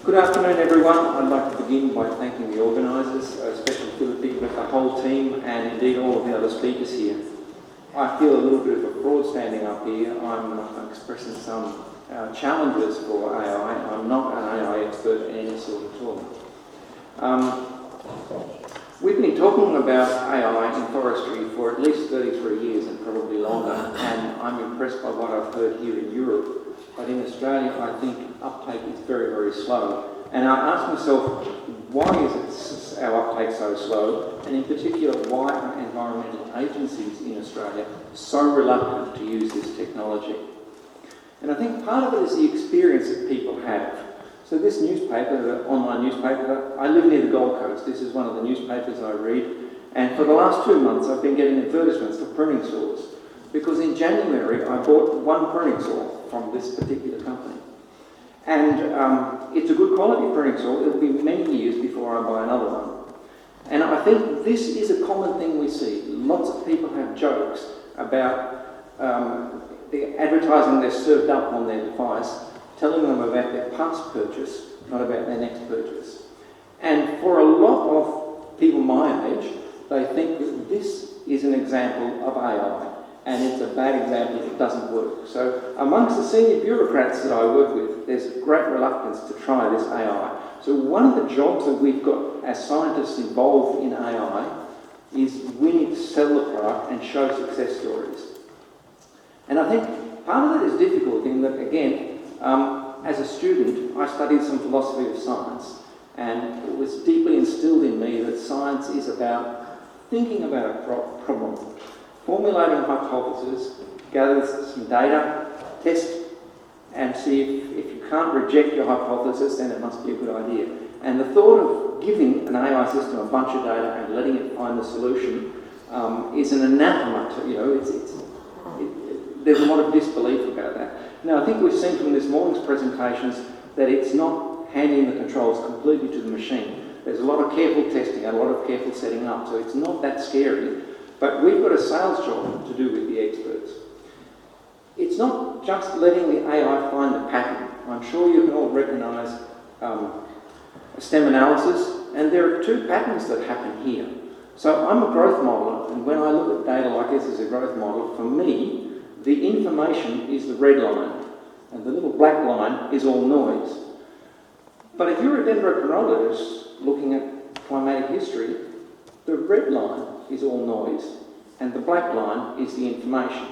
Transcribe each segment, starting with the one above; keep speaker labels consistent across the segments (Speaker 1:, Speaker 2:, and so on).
Speaker 1: Good afternoon, everyone. I'd like to begin by thanking the organisers, especially Philippi, but the whole team, and indeed all of the other speakers here. I feel a little bit of a fraud standing up here. I'm expressing some challenges for AI. I'm not an AI expert in any sort at all. We've been talking about AI in forestry for at least 33 years and probably longer, and I'm impressed by what I've heard here in Europe. But in Australia, I think uptake is very, very slow. And I ask myself, why is our uptake so slow? And in particular, why are environmental agencies in Australia so reluctant to use this technology? And I think part of it is the experience that people have. So this newspaper, the online newspaper, I live near the Gold Coast. This is one of the newspapers I read. And for the last 2 months, I've been getting advertisements for printing saws. Because in January, I bought one printing saw from this particular company. And it's a good quality printing saw. It'll be many years before I buy another one. And I think this is a common thing we see. Lots of people have jokes about the advertising they're served up on their device, telling them about their past purchase, not about their next purchase. And for a lot of people my age, they think that this is an example of AI. And it's a bad example if it doesn't work. So amongst the senior bureaucrats that I work with, there's great reluctance to try this AI. So one of the jobs that we've got as scientists involved in AI is we need to sell the product and show success stories. And I think part of that is difficult in that, again, as a student, I studied some philosophy of science, and it was deeply instilled in me that science is about thinking about a problem, formulating a hypothesis, gather some data, test, and see if you can't reject your hypothesis, then it must be a good idea. And the thought of giving an AI system a bunch of data and letting it find the solution is an anathema to, there's a lot of disbelief about that. Now, I think we've seen from this morning's presentations that it's not handing the controls completely to the machine. There's a lot of careful testing, a lot of careful setting up, so it's not that scary. But we've got a sales job to do with the experts. It's not just letting the AI find the pattern. I'm sure you can all recognise STEM analysis, and there are two patterns that happen here. So I'm a growth modeller, and when I look at data like this as a growth model, for me, the information is the red line, and the little black line is all noise. But if you're a dendrochronologist looking at climatic history, the red line is all noise, and the black line is the information.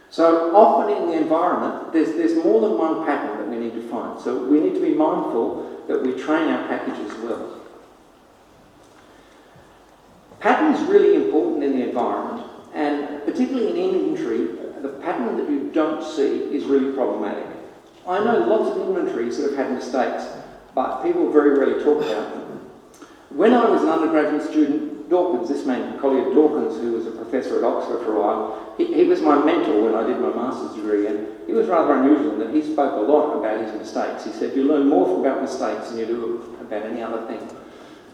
Speaker 1: So often in the environment, there's more than one pattern that we need to find. So we need to be mindful that we train our packages well. Pattern is really important in the environment, and particularly in inventory, the pattern that you don't see is really problematic. I know lots of inventories that have had mistakes, but people very rarely talk about them. When I was an undergraduate student, Dawkins, this man, Collier Dawkins, who was a professor at Oxford for a while, he was my mentor when I did my master's degree, and he was rather unusual in that he spoke a lot about his mistakes. He said, you learn more about mistakes than you do about any other thing.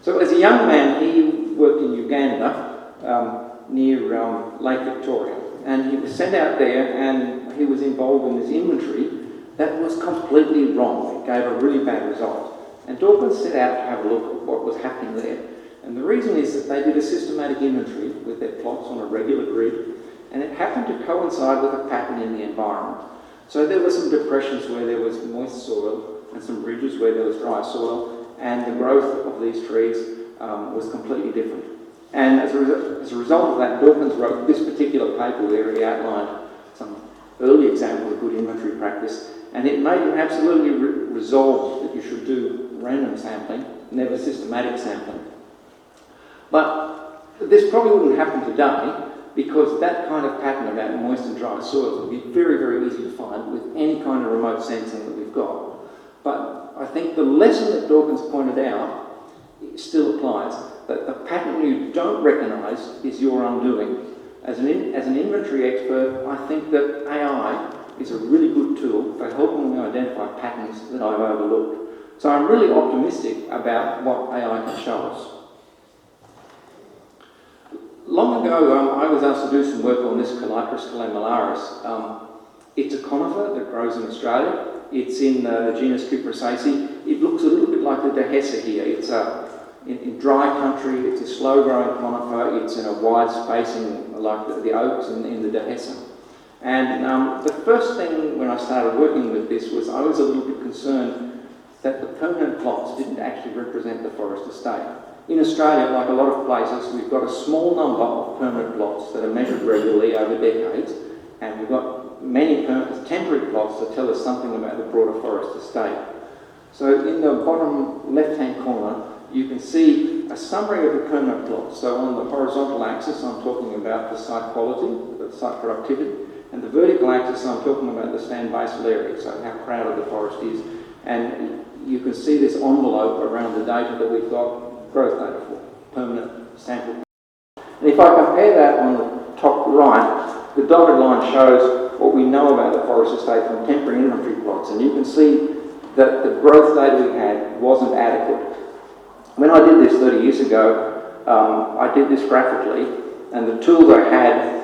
Speaker 1: So as a young man, he worked in Uganda, near Lake Victoria, and he was sent out there and he was involved in this inventory that was completely wrong. It gave a really bad result. And Dawkins set out to have a look at what was happening there. And the reason is that they did a systematic inventory with their plots on a regular grid, and it happened to coincide with a pattern in the environment. So there were some depressions where there was moist soil and some ridges where there was dry soil, and the growth of these trees was completely different. And as a result of that, Dawkins wrote this particular paper where he outlined some early examples of good inventory practice, and it made him absolutely resolve that you should do random sampling, never systematic sampling. But this probably wouldn't happen today, because that kind of pattern about moist and dry soils would be very, very easy to find with any kind of remote sensing that we've got. But I think the lesson that Dawkins pointed out still applies, that the pattern you don't recognise is your undoing. As an inventory expert, I think that AI is a really good tool for helping me identify patterns that I've overlooked. So I'm really optimistic about what AI can show us. Long ago, I was asked to do some work on this Calitris calamularis. It's a conifer that grows in Australia. It's in the genus Cupressaceae. It looks a little bit like the dehesa here. It's in dry country, it's a slow-growing conifer, it's in a wide spacing like the oaks in the dehesa. And the first thing when I started working with this was I was a little bit concerned that the permanent plots didn't actually represent the forest estate. In Australia, like a lot of places, we've got a small number of permanent plots that are measured regularly over decades, and we've got many temporary plots that tell us something about the broader forest estate. So in the bottom left-hand corner, you can see a summary of the permanent plots. So on the horizontal axis, I'm talking about the site quality, the site productivity, and the vertical axis, I'm talking about the stand basal area, so how crowded the forest is. And you can see this envelope around the data that we've got growth data for, permanent sample. And if I compare that on the top right, the dotted line shows what we know about the forest estate from temporary inventory plots, and you can see that the growth data we had wasn't adequate. When I did this 30 years ago, I did this graphically, and the tools I had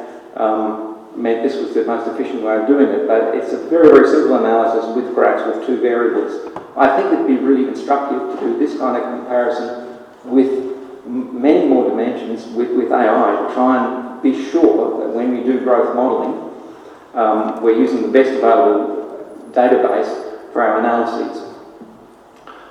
Speaker 1: meant this was the most efficient way of doing it, but it's a very, very simple analysis with graphs with two variables. I think it'd be really instructive to do this kind of comparison with many more dimensions with AI to try and be sure that when we do growth modelling, we're using the best available database for our analyses.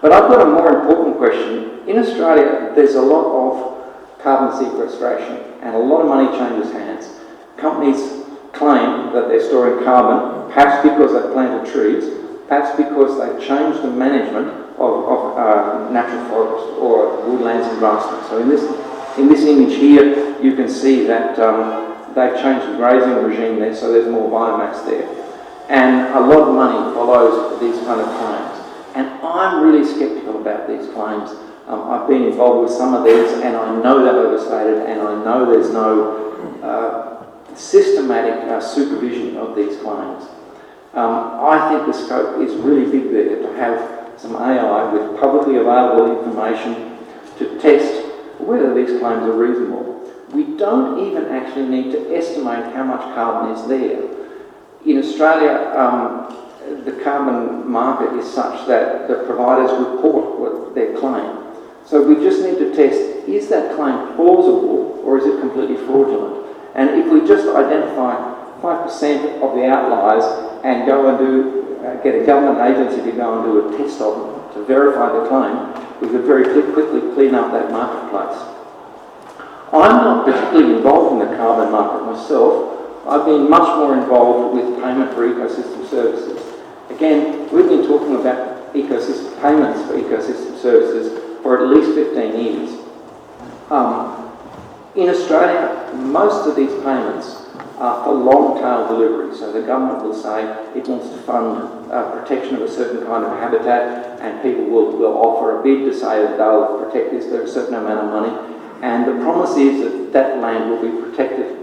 Speaker 1: But I've got a more important question. In Australia, there's a lot of carbon sequestration and a lot of money changes hands. Companies claim that they're storing carbon, perhaps because they've planted trees, perhaps because they've changed the management of natural forest or woodlands and grasslands. So in this image here, you can see that they've changed the grazing regime there, so there's more biomass there. And a lot of money follows these kind of claims. And I'm really sceptical about these claims. I've been involved with some of these, and I know they're overstated, and I know there's no systematic supervision of these claims. I think the scope is really big there to have some AI with publicly available information to test whether these claims are reasonable. We don't even actually need to estimate how much carbon is there. In Australia, the carbon market is such that the providers report what their claim. So we just need to test, is that claim plausible or is it completely fraudulent? And if we just identify 5% of the outliers and go and get a government agency to go and do a test of them to verify the claim, we could very quickly clean up that marketplace. I'm not particularly involved in the carbon market myself. I've been much more involved with payment for ecosystem services. Again, we've been talking about ecosystem payments for ecosystem services for at least 15 years. In Australia, most of these payments are for long-tail delivery. So the government will say it wants to fund protection of a certain kind of habitat, and people will offer a bid to say that they'll protect this for a certain amount of money. And the promise is that that land will be protected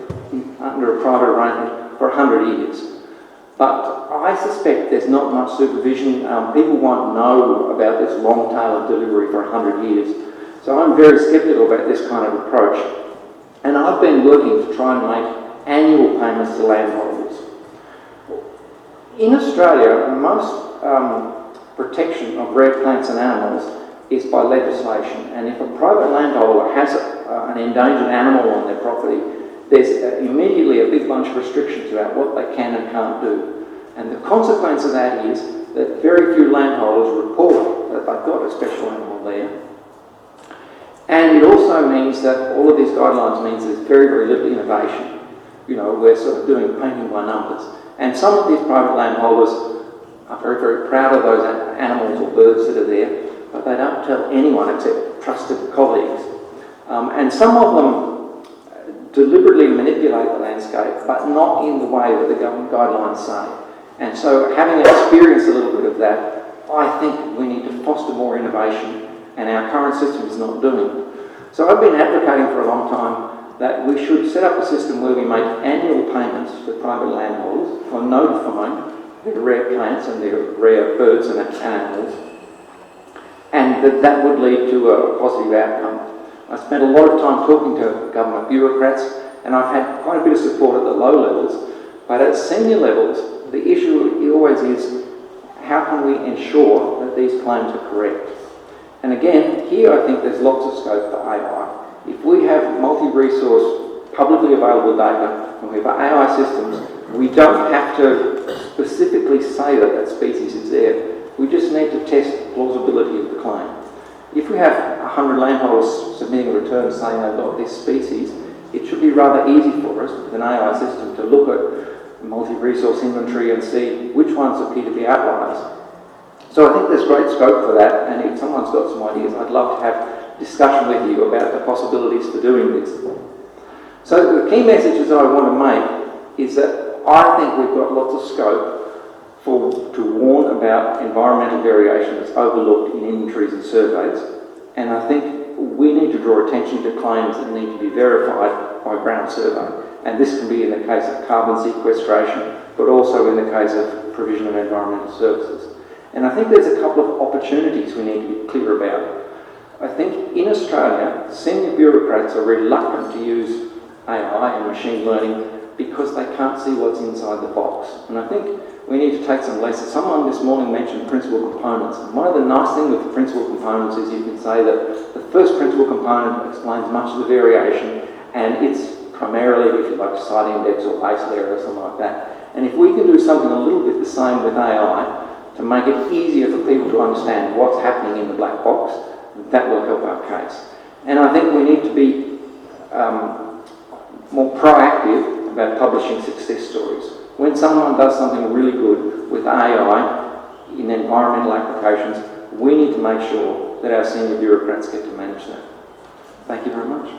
Speaker 1: under a private arrangement for 100 years. But I suspect there's not much supervision. People won't know about this long tail of delivery for 100 years. So I'm very sceptical about this kind of approach. And I've been working to try and make annual payments to landholders. In Australia, most protection of rare plants and animals is by legislation. And if a private landholder has an endangered animal on their property, there's immediately a big bunch of restrictions about what they can and can't do. And the consequence of that is that very few landholders report that they've got a special animal there. And it also means that all of these guidelines means there's very, very little innovation. You know, we're sort of doing painting by numbers. And some of these private landholders are very, very proud of those animals or birds that are there, but they don't tell anyone except trusted colleagues. And some of them deliberately manipulate the landscape, but not in the way that the government guidelines say. And so, having experienced a little bit of that, I think we need to foster more innovation, and our current system is not doing it. So I've been advocating for a long time that we should set up a system where we make annual payments to private landholders for notifying their rare plants and their rare birds and animals, and that would lead to a positive outcome. I spent a lot of time talking to government bureaucrats, and I've had quite a bit of support at the low levels, but at senior levels, the issue always is, how can we ensure that these claims are correct? And again, here I think there's lots of scope for AI. If we have multi-resource, publicly available data, and we have AI systems, we don't have to specifically say that that species is there. We just need to test the plausibility of the claim. If we have 100 landholders submitting returns saying they've got this species, it should be rather easy for us with an AI system to look at multi-resource inventory and see which ones appear to be outliers. So I think there's great scope for that, and if someone's got some ideas, I'd love to have discussion with you about the possibilities for doing this. So the key messages I want to make is that I think we've got lots of scope to warn about environmental variation that's overlooked in inventories and surveys, and I think we need to draw attention to claims that need to be verified by ground survey, and this can be in the case of carbon sequestration, but also in the case of provision of environmental services. And I think there's a couple of opportunities we need to be clear about. I think in Australia, senior bureaucrats are reluctant to use AI and machine learning because they can't see what's inside the box. And I think we need to take some lessons. Someone this morning mentioned principal components. And one of the nice things with the principal components is you can say that the first principal component explains much of the variation, and it's primarily, if you like, site index or base layer or something like that. And if we can do something a little bit the same with AI to make it easier for people to understand what's happening in the black box, that will help our case. And I think we need to be more proactive about publishing success stories. When someone does something really good with AI in environmental applications, we need to make sure that our senior bureaucrats get to manage that. Thank you very much.